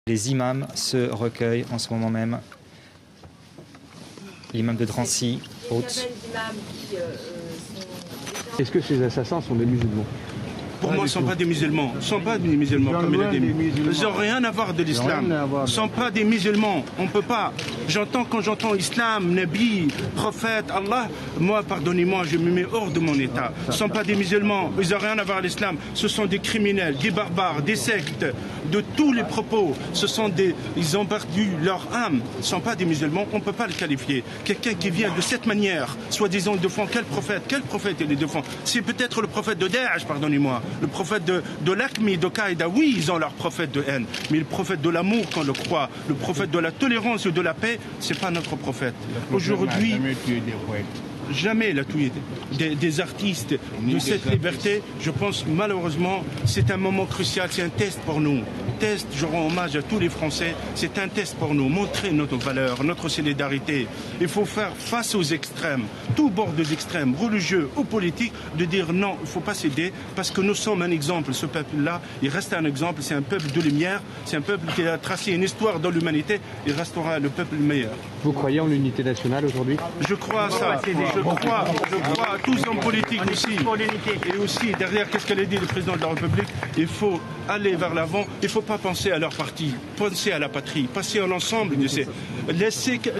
Les imams se recueillent en ce moment même. L'imam de Drancy, Haute. Est-ce que ces assassins sont des musulmans? Pour moi, ce ne sont pas des musulmans. Ce ne sont pas des musulmans, comme il a dit. Ils n'ont rien à voir de l'islam. Ce ne sont pas des musulmans. On ne peut pas. Quand j'entends islam, Nabi, prophète, Allah, moi, pardonnez-moi, je me mets hors de mon état. Ce ne sont pas des musulmans. Ils n'ont rien à voir avec l'islam. Ce sont des criminels, des barbares, des sectes, de tous les propos. Ils ont perdu leur âme. Ce ne sont pas des musulmans. On ne peut pas le qualifier. Quelqu'un qui vient de cette manière, soi-disant, il défend quel prophète il les défend? C'est peut-être le prophète de Daesh, pardonnez-moi. Le prophète de l'Aqmi, de Qaïda, oui, ils ont leur prophète de haine. Mais le prophète de l'amour, qu'on le croit, le prophète de la tolérance et de la paix, ce n'est pas notre prophète. Aujourd'hui, jamais il a tué des artistes de cette liberté. Je pense malheureusement c'est un moment crucial, c'est un test pour nous. Je rends hommage à tous les Français, c'est un test pour nous, montrer notre valeur, notre solidarité. Il faut faire face aux extrêmes, tous bords des extrêmes, religieux ou politiques, de dire non, il ne faut pas céder parce que nous sommes un exemple. Ce peuple-là, il reste un exemple, c'est un peuple de lumière, c'est un peuple qui a tracé une histoire dans l'humanité, il restera le peuple meilleur. Vous croyez en l'unité nationale aujourd'hui? Je crois à ça. Je crois à tous hommes politiques aussi. Et aussi, derrière, qu'est-ce qu'elle a dit le président de la République? Il faut aller vers l'avant, il ne faut pas penser à leur parti, penser à la patrie, penser à l'ensemble de ces...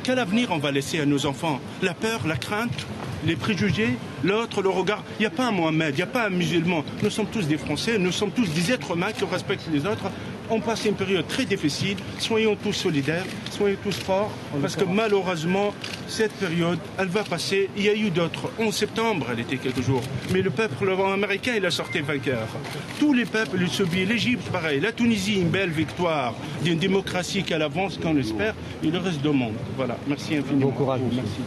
Quel avenir on va laisser à nos enfants? La peur, la crainte, les préjugés, l'autre, le regard. Il n'y a pas un Mohamed, il n'y a pas un musulman. Nous sommes tous des Français, nous sommes tous des êtres humains qui respectent les autres. On passe une période très difficile, soyons tous solidaires, soyons tous forts, parce que malheureusement, cette période, elle va passer. Il y a eu d'autres. 11 septembre, elle était quelques jours. Mais le peuple américain, il a sorti vainqueur. Tous les peuples, ils subissent. L'Égypte, pareil. La Tunisie, une belle victoire d'une démocratie qu'elle avance, qu'on espère. Et le reste du monde. Voilà. Merci infiniment. Bon courage. Merci.